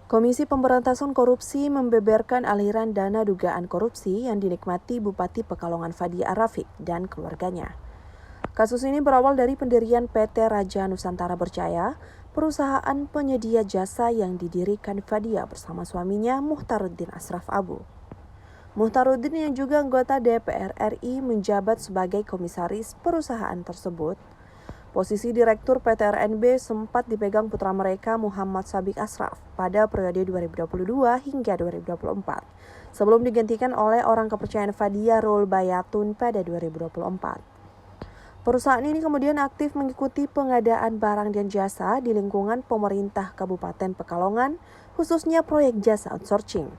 Komisi Pemberantasan Korupsi membeberkan aliran dana dugaan korupsi yang dinikmati Bupati Pekalongan Fadia Rafiq dan keluarganya. Kasus ini berawal dari pendirian PT Raja Nusantara Berjaya, perusahaan penyedia jasa yang didirikan Fadia bersama suaminya Muhtaruddin Ashraf Abu. Muhtaruddin yang juga anggota DPR RI menjabat sebagai komisaris perusahaan tersebut. Posisi Direktur PT RNB sempat dipegang putra mereka Muhammad Sabik Ashraf pada periode 2022 hingga 2024, sebelum digantikan oleh orang kepercayaan Fadia Rul Bayatun pada 2024. Perusahaan ini kemudian aktif mengikuti pengadaan barang dan jasa di lingkungan pemerintah Kabupaten Pekalongan, khususnya proyek jasa outsourcing.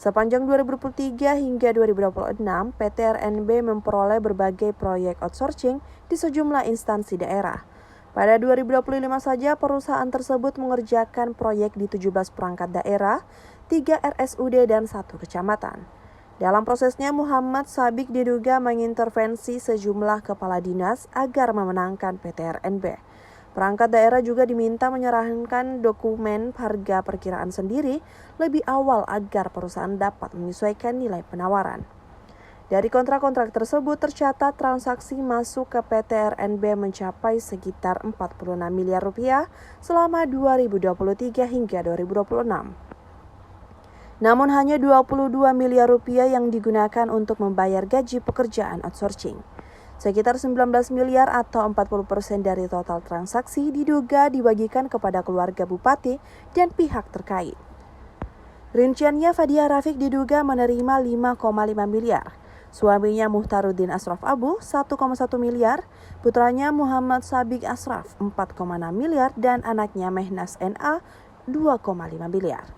Sepanjang 2023 hingga 2026, PT RNB memperoleh berbagai proyek outsourcing di sejumlah instansi daerah. Pada 2025 saja, perusahaan tersebut mengerjakan proyek di 17 perangkat daerah, 3 RSUD dan 1 kecamatan. Dalam prosesnya, Muhammad Sabik diduga mengintervensi sejumlah kepala dinas agar memenangkan PT RNB. Perangkat daerah juga diminta menyerahkan dokumen harga perkiraan sendiri lebih awal agar perusahaan dapat menyesuaikan nilai penawaran. Dari kontrak-kontrak tersebut tercatat transaksi masuk ke PT RNB mencapai sekitar 46 miliar rupiah selama 2023 hingga 2026. Namun hanya 22 miliar rupiah yang digunakan untuk membayar gaji pekerjaan outsourcing. Sekitar 19 miliar atau 40% dari total transaksi diduga dibagikan kepada keluarga bupati dan pihak terkait. Rinciannya, Fadia Rafiq diduga menerima 5,5 miliar, suaminya Muhtaruddin Ashraf Abu 1,1 miliar, putranya Muhammad Sabik Ashraf 4,6 miliar, dan anaknya Mehnas NA 2,5 miliar.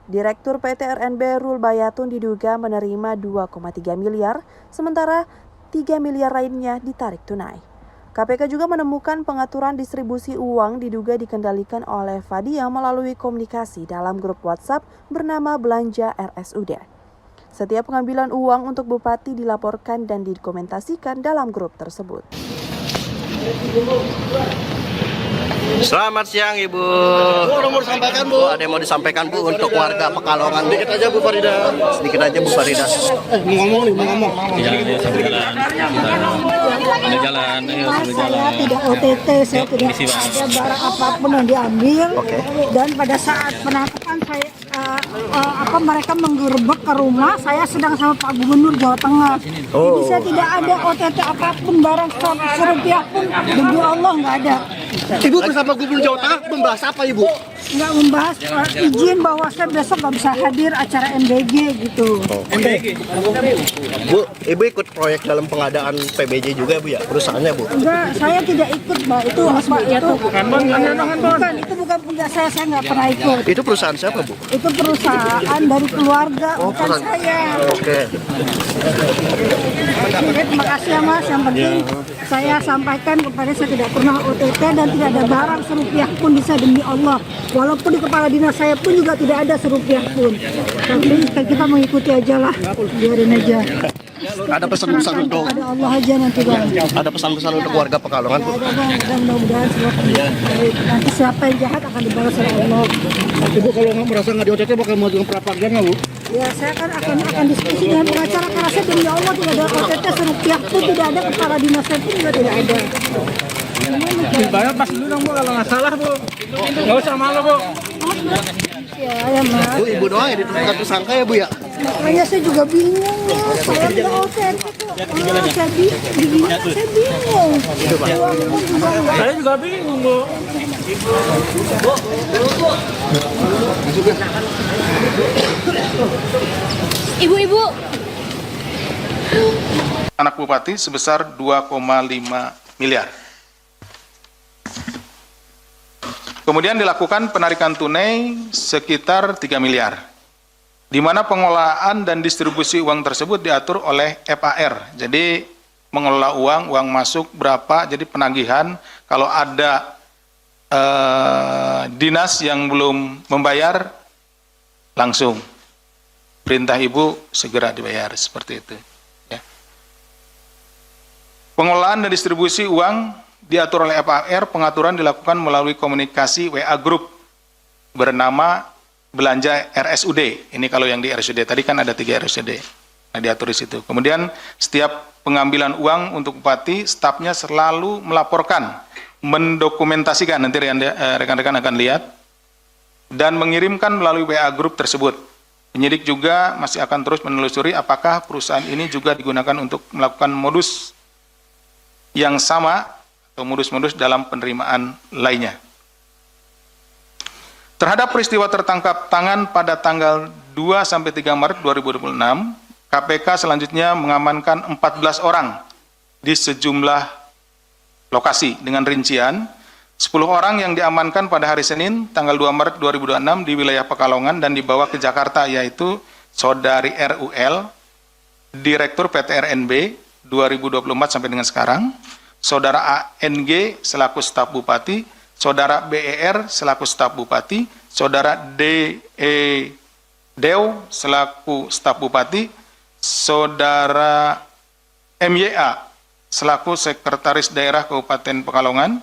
Direktur PT RNB Rul Bayatun diduga menerima 2,3 miliar, sementara 3 miliar lainnya ditarik tunai. KPK juga menemukan pengaturan distribusi uang diduga dikendalikan oleh Fadia melalui komunikasi dalam grup WhatsApp bernama Belanja RSUD. Setiap pengambilan uang untuk bupati dilaporkan dan didokumentasikan dalam grup tersebut. Selamat siang Ibu. Bu, mau disampaikan Bu. Ada yang mau disampaikan Bu untuk warga Pekalongan. Sedikit aja Bu Farida. Sedikit aja Bu Farida. Mau ngomong. Iya, sambil jalan. Sambil jalan, ayo sambil jalan. Saya tidak OTT, saya tidak ada barang apapun yang diambil. Dan pada saat penangkapan saya mereka menggerebek ke rumah, saya sedang sama Pak Gubernur Jawa Tengah. Jadi saya tidak ada OTT apapun, barang serupiah pun, demi Allah nggak ada. Ibu bersama Gubernur Jawa Tengah membahas apa Ibu? Nggak membahas izin bahwa saya besok nggak bisa hadir acara MBG gitu. Bu, Ibu ikut proyek dalam pengadaan PBJ juga Bu ya, perusahaannya Bu? Enggak, saya tidak ikut Mbak. Itu apa itu? Bukan, itu bukan punya saya nggak pernah ikut. Itu perusahaan siapa Bu? Itu perusahaan dari keluarga, bukan saya. Oke. Terima kasih ya Mas, yang penting saya sampaikan kepada saya tidak pernah OTT dan tidak ada barang serupiah pun bisa demi Allah. Walaupun di kepala dinas saya pun juga tidak ada serupiah pun. Tapi kita mengikuti aja lah, biarin aja. Ada pesan-pesan untuk Ada Allah aja nanti Bang. ada pesan-pesan untuk warga Pekalongan Bu? Ada Bang, dan mudah-mudahan semua baik. Nanti siapa yang jahat akan dibalas oleh Allah. Ibu kalau nggak merasa nggak di OTT bakal mengajukan pra-peradilan nggak Bu? Ya saya akan diskusi dengan pengacara karena saya demi Allah tidak ada OTT serupiah pun tidak ada, kepala dinas saya pun juga tidak ada. Bayar pas dulu dong Bu, kalau nggak salah Bu. Nggak usah malu Bu. Ya Mas. Bu, Ibu doang yang ditemukan tersangka ya Bu ya? Makanya saya juga bingung ya, saya tidak OTT kok. Saya bingung. Saya juga bingung Bu. Ibu-ibu. Anak bupati sebesar 2,5 miliar. Kemudian dilakukan penarikan tunai sekitar 3 miliar. Di mana pengelolaan dan distribusi uang tersebut diatur oleh FAR. Jadi mengelola uang masuk berapa, jadi penagihan kalau ada dinas yang belum membayar langsung perintah Ibu segera dibayar, seperti itu ya. Pengelolaan dan distribusi uang diatur oleh FAR. Pengaturan dilakukan melalui komunikasi WA Group bernama belanja RSUD. Ini kalau yang di RSUD tadi kan ada 3 RSUD. Nah, diatur di situ. Kemudian setiap pengambilan uang untuk bupati, stafnya selalu melaporkan, mendokumentasikan, nanti rekan-rekan akan lihat, dan mengirimkan melalui WA grup tersebut. Penyidik juga masih akan terus menelusuri apakah perusahaan ini juga digunakan untuk melakukan modus yang sama atau modus-modus dalam penerimaan lainnya. Terhadap peristiwa tertangkap tangan pada tanggal 2-3 Maret 2026, KPK selanjutnya mengamankan 14 orang di sejumlah lokasi dengan rincian 10 orang yang diamankan pada hari Senin tanggal 2 Maret 2026 di wilayah Pekalongan dan dibawa ke Jakarta, yaitu Saudari RUL, Direktur PT RNB 2024 sampai dengan sekarang, Saudara ANG selaku staf Bupati, Saudara BER selaku staf Bupati, Saudara Dew selaku staf Bupati, Saudara MYA selaku Sekretaris Daerah Kabupaten Pekalongan,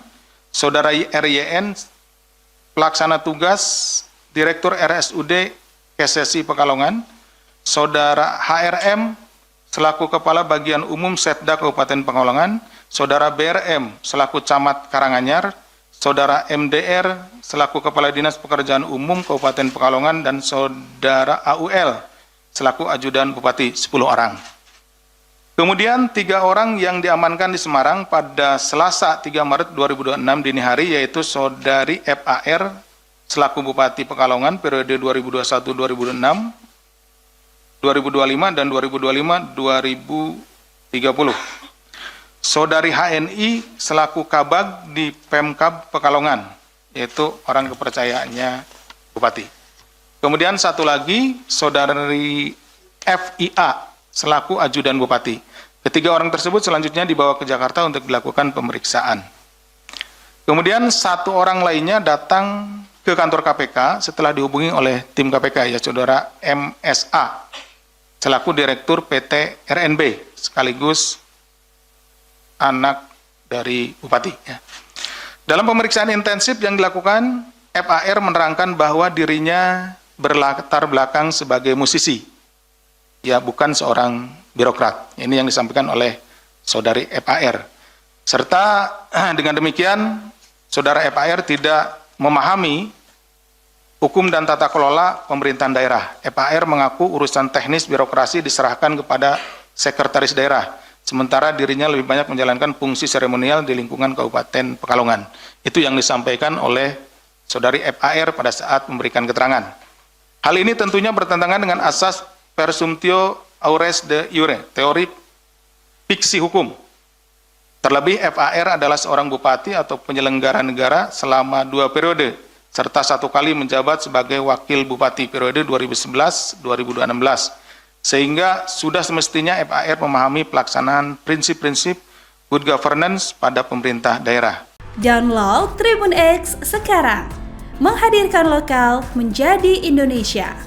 Saudara RYN Pelaksana Tugas Direktur RSUD KSSI Pekalongan, Saudara HRM selaku Kepala Bagian Umum Setda Kabupaten Pekalongan, Saudara BRM selaku Camat Karanganyar, Saudara MDR selaku Kepala Dinas Pekerjaan Umum Kabupaten Pekalongan, dan Saudara AUL selaku Ajudan Bupati, 10 orang. Kemudian 3 orang yang diamankan di Semarang pada Selasa 3 Maret 2026 dini hari, yaitu Saudari FAR selaku Bupati Pekalongan periode 2021-2026, 2025 dan 2025-2030. Saudari HNI selaku Kabag di Pemkab Pekalongan, yaitu orang kepercayaannya Bupati. Kemudian satu lagi, Saudari FIA selaku Ajudan Bupati. Ketiga orang tersebut selanjutnya dibawa ke Jakarta untuk dilakukan pemeriksaan. Kemudian 1 orang lainnya datang ke kantor KPK setelah dihubungi oleh tim KPK, ya Saudara MSA selaku Direktur PT RNB sekaligus anak dari Bupati. Ya. Dalam pemeriksaan intensif yang dilakukan, FAR menerangkan bahwa dirinya berlatar belakang sebagai musisi, ya bukan seorang birokrat. Ini yang disampaikan oleh Saudari FAR. Serta dengan demikian, Saudara FAR tidak memahami hukum dan tata kelola pemerintahan daerah. FAR mengaku urusan teknis birokrasi diserahkan kepada sekretaris daerah, sementara dirinya lebih banyak menjalankan fungsi seremonial di lingkungan Kabupaten Pekalongan. Itu yang disampaikan oleh Saudari FAR pada saat memberikan keterangan. Hal ini tentunya bertentangan dengan asas presumptio aures de iure, teori fiksi hukum. Terlebih FAR adalah seorang bupati atau penyelenggara negara selama 2 periode, serta 1 kali menjabat sebagai wakil bupati periode 2011-2016. Sehingga sudah semestinya FAR memahami pelaksanaan prinsip-prinsip good governance pada pemerintah daerah. Download Tribun X sekarang, menghadirkan lokal menjadi Indonesia.